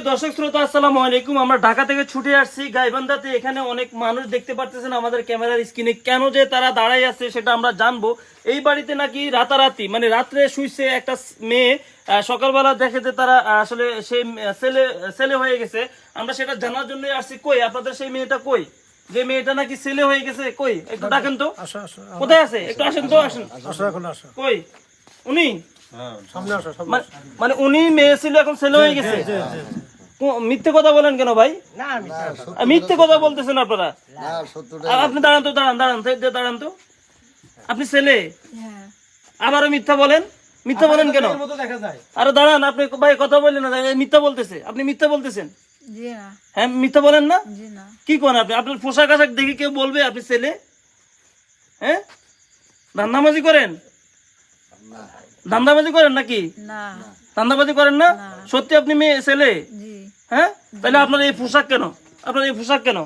দর্শক শ্রোতা আসসালামু আলাইকুম। আমরা ঢাকা থেকে ছুটে আসছি গাইবান্ধাতে। এখানে অনেক মানুষ দেখতে পারতেছেন আমাদের ক্যামেরার স্ক্রিনে। কেন যে তারা দাঁড়াই আছে সেটা আমরা জানবো। এই বাড়িতে নাকি রাতারাতি মানে রাত্রে শুইছে একটা মেয়ে, সকালবেলা দেখে যে তারা আসলে সেই ছেলে ছেলে হয়ে গেছে। আমরা সেটা জানার জন্য আসছি। কই আপনাদের সেই মেয়েটা কই? যে মেয়েটা নাকি ছেলে হয়ে গেছে, কই একটু ডাকেন তো। কোথায় আছে? একটু আসেন তো, আসেন। কই উনি? মানে উনি মেয়ে ছিল, এখন ছেলে হয়ে গেছে। মিথ্যে কথা বলেন কেন ভাই? মিথ্যে কথা বলতেছেন আপনারা। আপনি দাঁড়ান তো, দাঁড়ান তো। আপনি ছেলে, আবারও মিথ্যা বলেন। মিথ্যা বলেন কেন? আরে দাঁড়ান, আপনি ভাই কথা বললেন না, মিথ্যা বলতেছে। আপনি মিথ্যা বলতেছেন। হ্যাঁ, মিথ্যা বলেন না। কি করেন আপনি? আপনার পোশাক আশাক দেখে কেউ বলবে আপনি ছেলে? হ্যাঁ, ধান্দাবাজি করেন? ধান্দাবাজি করেন নাকি? ধান্দাবাজি করেন না? সত্যি আপনি মেয়ে ছেলে? হ্যাঁ, তাহলে আপনার এই পোশাক কেন? আপনার এই পোশাক কেন?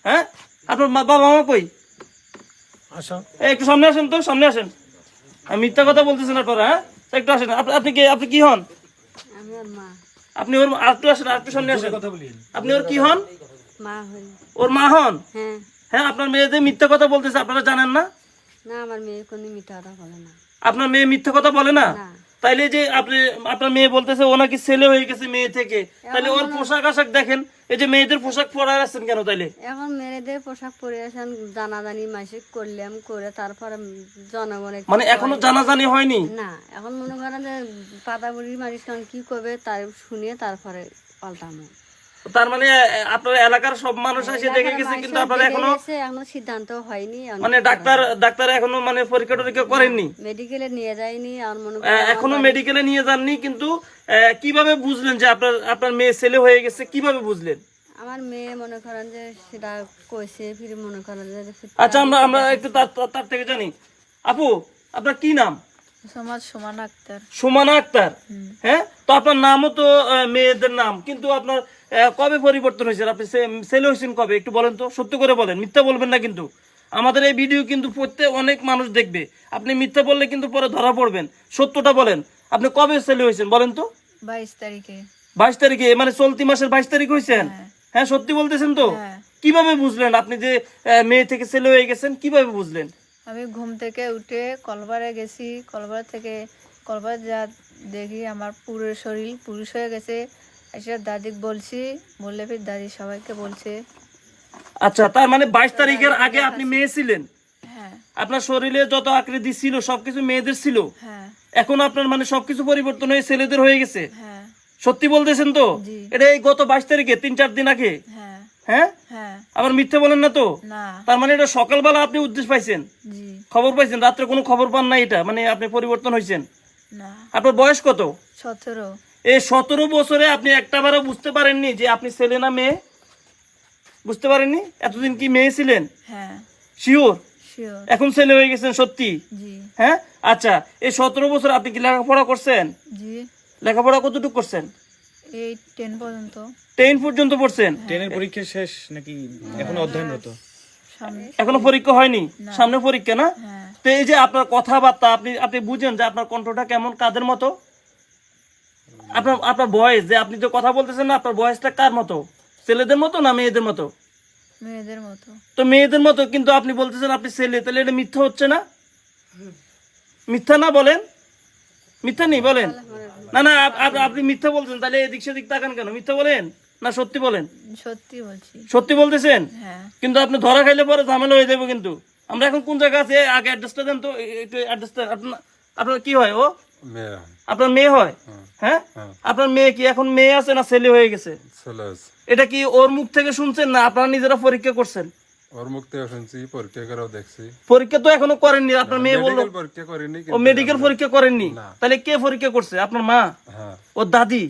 হ্যাঁ, আপনার বাবা মা কই? একটু সামনে আসেন তো, সামনে আসেন। মিথ্যা কথা বলতেছেন আপনারা। হ্যাঁ, একটু আসেন। আপনি কি হন? আপনি ওর একটু আসেন, একটু সামনে আসেন। আপনি ওর কি হন? ওর মা হন? হ্যাঁ, আপনার মেয়ে যে মিথ্যা কথা বলতেছে আপনারা জানেন না? না, আমার মেয়ে কোনো মিথ্যা কথা বলে না। আপনার মেয়ে মিথ্যা কথা বলে না? তাইলে যে আপনি আপনার মেয়ে বলতেছে ও নাকি ছেলে হয়ে গেছে মেয়ে থেকে, তাহলে ওর পোশাক আশাক দেখেন। এই যে মেয়েদের পোশাক পরায় আছেন কেন তাইলে? এখন মেয়েদের পোশাক পরে আসেন, জানাজানি মাসিক করলাম, করে তারপরে জনগণের মানে এখনো জানাজানি হয়নি না। এখন মনে করেন যে পাতা বুড়ি মারিস কি করবে তার শুনিয়ে তারপরে পাল্টানো। তার মানে আপনার এলাকার সব মানুষ এসে দেখে গেছে, কিন্তু আপনারা এখনো সিদ্ধান্ত হয়নি। মানে ডাক্তার এখনো মানে পরীক্ষা টরীক্ষা করেননি, মেডিকেলে নিয়ে যায়নি। আর মনে এখনো মেডিকেলে নিয়ে যাননি। কিন্তু কিভাবে বুঝলেন যে আপনার মেয়ে ছেলে হয়ে গেছে? কিভাবে বুঝলেন? আমার মেয়ে মনে করেন যে সেটা কইছে, ফির মনে করেন যে আচ্ছা, আমরা একটু তার থেকে জানি। আপু, আপনার কি নাম? সুমানা আক্তার। সুমানা আক্তার। হ্যাঁ, তো আপনার নামও তো মেয়েদের নাম, কিন্তু আপনার কবে পরিবর্তন হয়েছে? আপনি ছেলে হয়েছেন কবে? একটু বলেন তো, সত্য করে বলেন, মিথ্যা বলবেন না কিন্তু। আমাদের এই ভিডিও কিন্তু অনেক মানুষ দেখবে। আপনি মিথ্যা বললে কিন্তু পরে ধরা পড়বেন। সত্যটা বলেন, আপনি কবে ছেলে হয়েছেন বলেন তো? 22 তারিখে। 22 তারিখে? মানে চলতি মাসের 22 তারিখ হয়েছেন? হ্যাঁ, সত্যি বলতেছেন তো? কিভাবে বুঝলেন আপনি যে মেয়ে থেকে ছেলে হয়ে গেছেন? কিভাবে বুঝলেন? আমি ঘুম থেকে উঠে কলবারে গেছি, কলবার যা দেখি আমার পুরো শরীর পুরুষ হয়ে গেছে। এসে দাদিকে বলছি, বললে ফির দাদি সবাইকে বলছে। আচ্ছা, তার মানে 22 তারিখের আগে আপনি মেয়ে ছিলেন? হ্যাঁ। আপনার শরীরে যত আকৃতি ছিল সবকিছু মেয়েদের ছিল? হ্যাঁ। এখন আপনার মানে সবকিছু পরিবর্তন হয়ে ছেলেদের হয়ে গেছে? হ্যাঁ। সত্যি বলতেছেন তো? জি। এটা এই গত 22 তারিখে, 3-4 দিন আগে? হ্যাঁ। হ্যাঁ, হ্যাঁ। আবার মিথ্যে বলেন না তো? না। তার মানে এটা সকালবেলা আপনি উদ্দেশ্য পাইছেন? জি। খবর পাইছেন? রাত্রে কোনো খবর পান না? এটা মানে আপনি পরিবর্তন হয়েছেন? না। আপনার বয়স কত? 17। এই 17 বছরে আপনি একটাবারও বুঝতে পারেননি যে আপনি ছেলে না মেয়ে? বুঝতে পারেননি? এতদিন কি মেয়ে ছিলেন? হ্যাঁ। শিওর? শিওর। এখন ছেলে হয়ে গেছেন সত্যি? জি। হ্যাঁ, আচ্ছা, এই 17 বছর আপনি কি লেখাপড়া করছেন? জি। লেখাপড়া কতটুকু করছেন? এই 10 পর্যন্ত। 10 পর্যন্ত পড়ছেন? 10 এর পরীক্ষা শেষ নাকি এখনো অধ্যয়নরত? সামনে। এখনো পরীক্ষা হয়নি? সামনে পরীক্ষা না? হ্যাঁ। তো এই যে আপনার কথাবার্তা, আপনি বুঝেন যে আপনার কণ্ঠটা কেমন, কাদের মতো? আপনার ভয়েস, যে আপনি যে কথা বলতেছেন না, আপনার ভয়েসটা কার মতো? ছেলেদের মতো না মেয়েদের মতো? মেয়েদের মতো। তো মেয়েদের মতো, কিন্তু আপনি বলতেছেন আপনি ছেলে, তাহলে এটা মিথ্যা হচ্ছে না? মিথ্যা না বলেন? মিথ্যা নেই বলেন না। না, আপনি মিথ্যা বলছেন, তাহলে এদিক সেদিক তাকান কেন? মিথ্যা বলেন না সত্যি বলেন? সত্যি বলছি। সত্যি বলতেছেন? হ্যাঁ। কিন্তু আপনি ধরা খাইলে পরে ঝামেলা হয়ে যাবে কিন্তু। আমরা এখন কোন জায়গা আছে? আগে অ্যাড্রেসটা দেন তো, একটু অ্যাড্রেসটা। আপনার কি হয়? ও আপনার মেয়ে হয়? হ্যাঁ, আপনার মেয়ে কি এখন মেয়ে আছে না ছেলে হয়ে গেছে? এটা কি ওর মুখ থেকে শুনছেন না আপনারা নিজেরা পরীক্ষা করছেন? ওর মুখ থেকে শুনছি, পরীক্ষা করেও দেখছি। পরীক্ষা তো এখনো করেননি? আপনার মেয়ে বললো পরীক্ষা করেনি। ও মেডিকেল পরীক্ষা করেননি? তাহলে কে পরীক্ষা করছে? আপনার মা? ওর দাদি?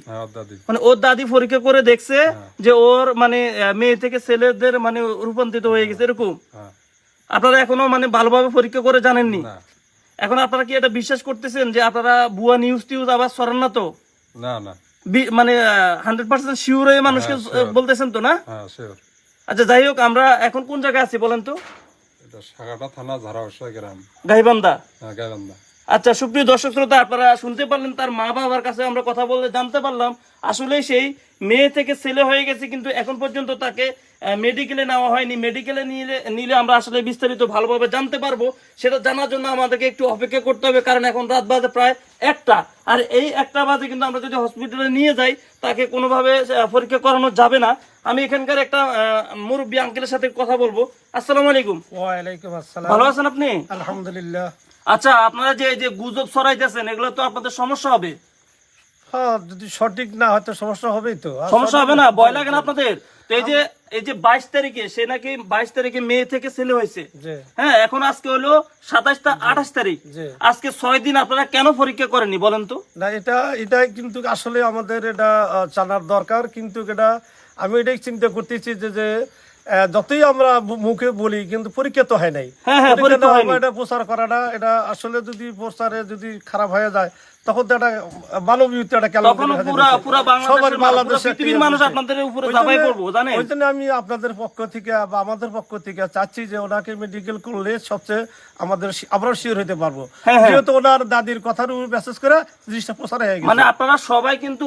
মানে ওর দাদি পরীক্ষা করে দেখছে যে ওর মানে মেয়ে থেকে ছেলেদের মানে রূপান্তরিত হয়ে গেছে, এরকম? আপনারা এখনো মানে ভালোভাবে পরীক্ষা করে জানেননি? এখন আপনারা কি এটা বিশ্বাস করতেছেন যে আপনারা ভুয়া নিউজ টিউজ আবার ছড়ান না তো? না না, মানে 100% শিওর হয়ে মানুষকে বলতেছেন তো? না? হ্যাঁ শিওর। আচ্ছা, যাই হোক, আমরা এখন কোন জায়গায় আছি বলেন তো? এটা সাগাটা থানা, ঝাড়াবসা গ্রাম, গাইবান্ধা। হ্যাঁ গাইবান্ধা। আচ্ছা, সুপ্রিয় দর্শক শ্রোতা, আপনারা শুনতে পারলেন তার মা বাবার কাছে আমরা কথা বলে জানতে পারলাম আসলে সেই মেয়ে থেকে ছেলে হয়ে গেছে, কিন্তু এখন পর্যন্ত তাকে মেডিকেলে নেওয়া হয়নি। মেডিকেলে নিলে আমরা আসলে বিস্তারিত ভালোভাবে জানতে পারবো। সেটা জানার জন্য আমাদেরকে একটু অপেক্ষা করতে হবে, কারণ এখন রাত বাজে প্রায় 1টা, আর এই 1টা বাজে কিন্তু আমরা যদি হসপিটালে নিয়ে যাই তাকে কোনোভাবে পরীক্ষা করানো যাবে না। আমি এখানকার একটা মুরব্বী আঙ্কেলের সাথে কথা বলবো। আসসালামু আলাইকুম। ওয়ালাইকুম আসসালাম। ভালো আছেন আপনি? আলহামদুলিল্লাহ। আচ্ছা, আপনারা যে এই যে গুজব ছড়াইতেছেন এগুলো তো আপনাদের সমস্যা হবে। হ্যাঁ, যদি সঠিক না হয় তো সমস্যা হবেই তো। আর সমস্যা হবে না? ভয় লাগে না আপনাদের? তো এই যে 22 তারিখে সে নাকি 22 তারিখে মেয়ে থেকে ছেলে হয়েছে, জি। হ্যাঁ, এখন আজকে হলো 28 তারিখ, জি। আজকে 6 দিন আপনারা কেন পরীক্ষা করেননি বলেন তো? না, এটা কিন্তু আসলে আমাদের এটা জানার দরকার, কিন্তু এটা আমি এটাই চিন্তা করতেছি যে যতই আমরা মুখে বলি কিন্তু পরীক্ষা তো হয় নাই। হ্যাঁ, হ্যাঁ, পরীক্ষা হয়নি। এটা প্রচার করাটা, এটা আসলে যদি প্রচারে যদি খারাপ হয়ে যায় তখন তো এটা মানবীয়তা একটা তখন পুরা বাংলাদেশের পৃথিবীর মানুষ আপনাদের উপরে ঝাঁপাই পড়বো, জানেন? ওই জন্য আমি আপনাদের পক্ষ থেকে বা আমাদের পক্ষ থেকে চাচ্ছি যে ওনাকে মেডিকেল করলে সবচেয়ে আমরা শিওর হতে পারবো, যেহেতু ওনার দাদির কথার উপর বিশেষ করে জিনিসটা প্রচার হয়ে গেছে। মানে আপনারা সবাই কিন্তু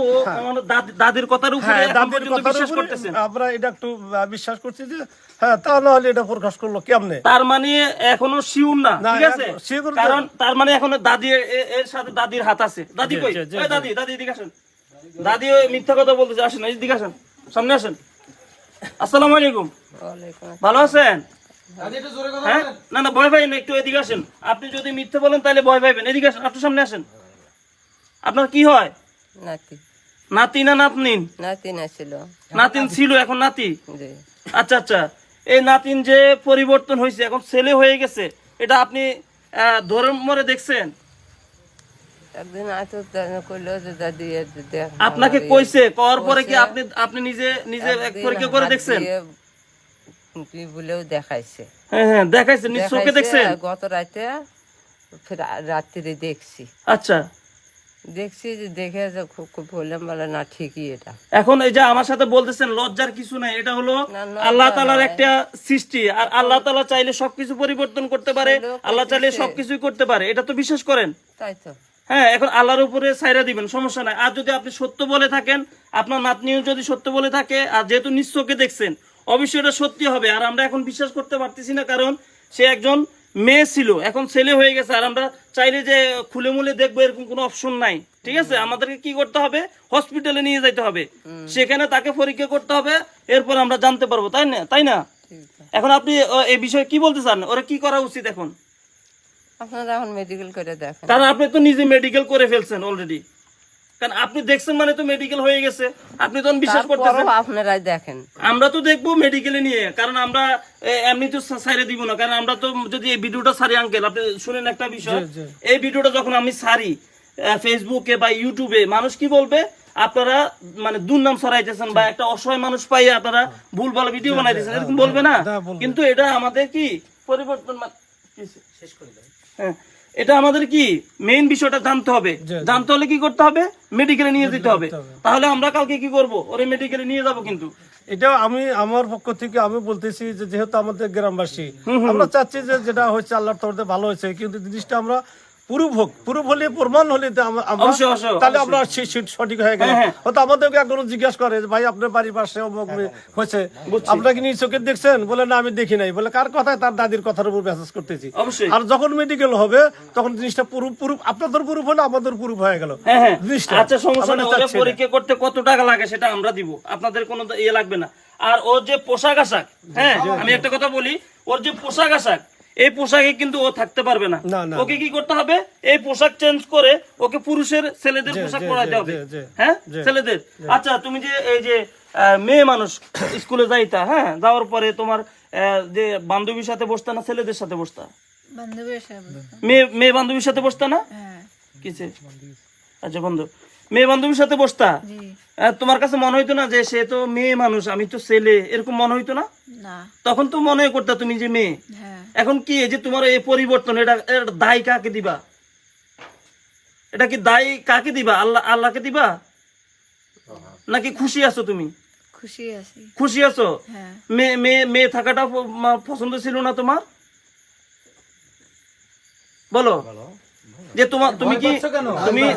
দাদির কথার উপরে এখন দাদির পর্যন্ত কথার বিশ্বাস উপরে করতেছেন। আমরা এটা একটু বিশ্বাস করছি যে হ্যাঁ, তা না হলে এটা প্রকাশ করলো কেমনে? তার মানে এখনো শিওর না, না, ঠিক আছে? sure না। কারণ তার মানে এখনো দাদি এর সাথে দাদির হাত আছে। দাদি কই? ওই দাদি এদিকে আসেন। দাদি ওই মিথ্যা কথা বলতেছে, আসেন এদিকে আসেন, সামনে আসেন। আসসালামু আলাইকুম। ভালো আছেন? হ্যাঁ, না না, ভয় পাইবেন না, একটু এদিকে আসেন। আপনি যদি মিথ্যা বলেন তাহলে ভয় পাইবেন। এদিকে আসেন, একটু সামনে আসেন। আপনার কি হয়? নাতি না নাতনিন? নাতিন ছিল, এখন নাতি। আচ্ছা আচ্ছা, এই নাতিন যে পরিবর্তন হয়েছে, এখন ছেলে হয়ে গেছে, এটা আপনি ধরে মরে দেখছেন? আপনাকে কইছে? করার পরে কি আপনি নিজে নিজে পরীক্ষা করে দেখছেন? বলেও দেখাইছে। হ্যাঁ হ্যাঁ, দেখাইছে, নিজ চোখে দেখছেন? গত রাতে রাত্রিরে দেখছি। আচ্ছা, দেখছি যে দেখে খুব বললাম, বলে না ঠিকই এটা। এখন এই যে আমার সাথে বলতেছেন লজ্জার কিছু নাই, এটা হলো আল্লাহ তাআলার একটা সৃষ্টি, আর আল্লাহ তাআলা চাইলে সবকিছু পরিবর্তন করতে পারে, আল্লাহ চাইলে সবকিছুই করতে পারে, এটা তো বিশ্বাস করেন? তাই তো। হ্যাঁ, এখন আল্লাহর উপরে ছাইরা দিবেন, সমস্যা নাই। আর যদি আপনি সত্য বলে থাকেন, আপনার নাতনিও যদি সত্য বলে থাকে, আর যেহেতু নিজ চোখে দেখছেন, অবশ্যই এটা সত্যি হবে। আর আমরা এখন বিশ্বাস করতে পারতেছি না, কারণ সে একজন মেয়ে ছিল, এখন ছেলে হয়ে গেছে, আর আমরা চাইলে যে খুলে মুলে দেখবো এরকম কোনো অপশন নাই, ঠিক আছে? আমাদেরকে কি করতে হবে? হসপিটালে নিয়ে যেতে হবে, সেখানে তাকে পরীক্ষা করতে হবে, এরপর আমরা জানতে পারবো, তাই না? এখন আপনি এই বিষয়ে কি বলতে চান? ওরা কি করা উচিত এখন? আপনারা এখন মেডিকেল করে দেখেন। কারণ আপনি তো নিজে মেডিকেল করে ফেলছেন অলরেডি, কারণ আপনি দেখছেন মানে তো মেডিকেল হয়ে গেছে, আপনি তো বিশ্বাস করতেছেন। আপনারাই দেখেন। আমরা তো দেখবো মেডিকেলে নিয়ে, কারণ আমরা এমনি তো ছাড়ে দিব না, কারণ আমরা তো যদি এই ভিডিওটা ছাড়ি, আঙ্কেল আপনি শুনেন একটা বিষয়, এই ভিডিওটা যখন আমি ছাড়ি ফেসবুকে বা ইউটিউবে, মানুষ কি বলবে? আপনারা মানে দুর্নাম ছড়াইতেছেন, বা একটা অসহায় মানুষ পাইয়ে আপনারা ভুলভাল ভিডিও বানাইতেছেন, এরকম বলবে না? কিন্তু এটা আমাদের কি পরিবর্তন, হ্যাঁ, এটা আমাদের কি মেইন বিষয়টা জানতে হবে। জানতে হলে কি করতে হবে? মেডিকেলে নিয়ে যেতে হবে। তাহলে আমরা কালকে কি করব? ওরে মেডিকেলে নিয়ে যাব। কিন্তু এটা আমি আমার পক্ষ থেকে আমি বলতেছি যে যেহেতু আমাদের গ্রামবাসী, আমরা চাচ্ছি যে যেটা হচ্ছে আল্লাহর তরফে ভালো হয়েছে, কিন্তু জিনিসটা আমরা পুরো হলে প্রমাণ হলে তাহলে আমরা সঠিক হয়ে গেল। হয়তো আমাদেরকে একজন জিজ্ঞাসা করে ভাই আপনার বাড়ির পাশে অমুক হয়েছে, আপনারা কি নিজ চোখে দেখছেন? বলে না আমি দেখি নাই। বলে কার কথায়? তার দাদির কথার উপর বিশ্বাস করতেছি। আর যখন মেডিকেল হবে তখন জিনিসটা পুরো আপনাদের পুরো হলে আমাদের পুরো হয়ে গেল জিনিসটা। আচ্ছা, সমস্যা নেই, পরীক্ষা করতে কত টাকা লাগে সেটা আমরা দিব, আপনাদের কোনো ইয়ে লাগবে না। আর ওর যে পোশাক আশাক, হ্যাঁ, আমি একটা কথা বলি, ওর যে পোশাক আশাক, এই পোশাকে কিন্তু ও থাকতে পারবে না। ওকে কি করতে হবে? এই পোশাক চেঞ্জ করে ওকে ছেলেদের পোশাক পরাইতে হবে, হ্যাঁ, ছেলেদের। আচ্ছা, তুমি যে এই যে মেয়ে মানুষ স্কুলে যাইতা, হ্যাঁ, যাওয়ার পরে তোমার যে বান্ধবীর সাথে বসতা না ছেলেদের সাথে বসতা? মেয়ে বান্ধবীর সাথে বসতা না? কিসে? আচ্ছা বন্ধু, মেয়ে বান্ধবীর সাথে বসতা, তোমার কাছে মনে হইতো না যে সে তো মেয়ে মানুষ, আমি তো ছেলে, এরকম মনে হইতো না? তখন তো মনে করতা তুমি যে মেয়ে। এখন কি এই যে তোমার এই পরিবর্তন, এটা দায় কাকে দিবা? এটা কি দায় কাকে দিবা? আল্লাহকে দিবা, নাকি খুশি আছো তুমি? খুশি আছো? মেয়ে থাকাটা পছন্দ ছিল না তোমার? বলো, যে তোমার তুমি কি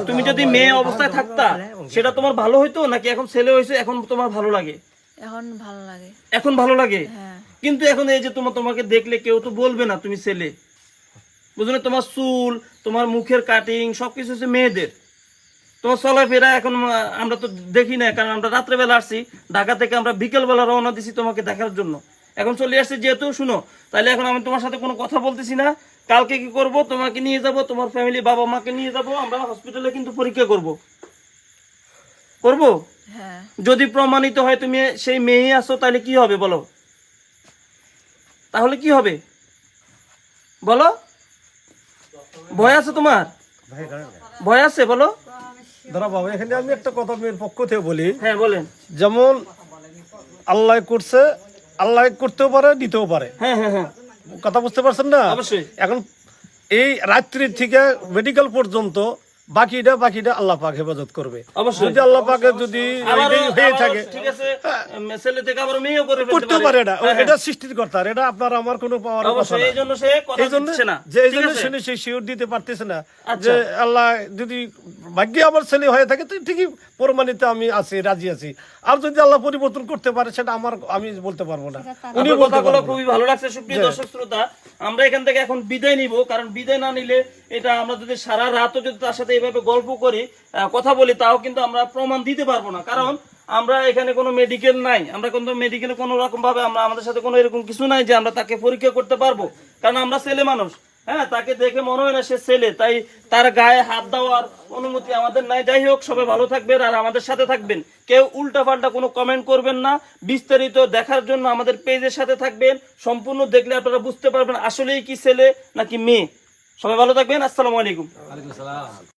তুমি যদি মেয়ে অবস্থায় থাকতা সেটা তোমার ভালো হইতো নাকি এখন ছেলে হয়েছে এখন তোমার ভালো লাগে? এখন ভালো লাগে। এখন ভালো লাগে, হ্যাঁ। কিন্তু এখন এই যে তোমাকে দেখলে কেউ তো বলবে না তুমি ছেলে, বুঝলে? তোমার চুল, তোমার মুখের কাটিং সবকিছু হচ্ছে মেয়েদের। তোমার চলাফেরা এখন আমরা তো দেখি না, কারণ আমরা রাত্রেবেলা আসছি ঢাকা থেকে, আমরা বিকেলবেলা রওনা দিছি তোমাকে দেখার জন্য। এখন চলে আসছে যেহেতু, শুনো, তাহলে এখন আমি তোমার সাথে কোনো কথা বলতেছি না। কালকে কি করব, তোমাকে নিয়ে যাব, তোমার ফ্যামিলি বাবা মাকে নিয়ে যাব, আমরা হসপিটালে কিন্তু পরীক্ষা করব। হ্যাঁ। যদি প্রমাণিত হয় তুমি সেই মেয়ে আছো, তাহলে কি হবে বলো? তাহলে কি হবে বলো? ভয় আছে তোমার? ভয় আছে বলো? দাদা বাবা, এখানে আমি একটা কথা মেয়ের পক্ষ থেকে বলি। হ্যাঁ বলেন। যেমন আল্লাহ করছে, আল্লাহ করতেও পারে, দিতেও পারে। হ্যাঁ হ্যাঁ হ্যাঁ, কথা বুঝতে পারছেন না? অবশ্যই। এখন এই রাত্রি থেকে মেডিকেল পর্যন্ত বাকিটা আল্লাহ পাক হেফাজত করবে। অবশ্যই। যদি আল্লাহ পাকে যদি আবারও হয়ে থাকে, ঠিক আছে, ছেলে থেকে আবার মেয়েও করে করতে পারে না, এটা সৃষ্টিকর্তার, এটা আপনার আমার কোনো পাওয়ার কথা অবশ্যই। না। এই জন্য সে কথা এই জন্য দিচ্ছে না, যে এই ঠিক জন্য আছে? সে শিওর দিতে পারতেছে না আচ্ছা। যে আল্লাহ যদি ভাগ্যে আমার ছেলে হয়ে থাকে তো ঠিকই প্রমাণিত আমি আছি, রাজি আছি। আর যদি আল্লাহ পরিবর্তন করতে পারে সেটা আমি বলতে পারবো না, উনি আপনার বলতে কথাগুলো পারবেন। খুবই ভালো লাগছে। সুপ্রিয় দর্শক শ্রোতা, আমরা এখান থেকে এখন বিদায় নিব, কারণ বিদায় না নিলে এটা আমরা যদি সারা রাতও যদি তার সাথে এইভাবে গল্প করি, কথা বলি, তাও কিন্তু আমরা প্রমাণ দিতে পারবো না। কারণ আমরা এখানে কোনো মেডিকেল নাই, আমরা কিন্তু মেডিকেলে কোনো রকম ভাবে আমাদের সাথে কোনো এরকম কিছু নাই যে আমরা তাকে পরীক্ষা করতে পারবো, কারণ আমরা ছেলে মানুষ। হ্যাঁ, তাকে দেখে মনে হয় না সে ছেলে, তাই তার গায়ে হাত দেওয়ার অনুমতি আমাদের নাই। যাই হোক, সবাই ভালো থাকবেন আর আমাদের সাথে থাকবেন। কেউ উল্টা পাল্টা কোনো কমেন্ট করবেন না। বিস্তারিত দেখার জন্য আমাদের পেজের সাথে থাকবেন। সম্পূর্ণ দেখলে আপনারা বুঝতে পারবেন আসলেই কি ছেলে নাকি মেয়ে। সবাই ভালো থাকবেন। আসসালামু আলাইকুম।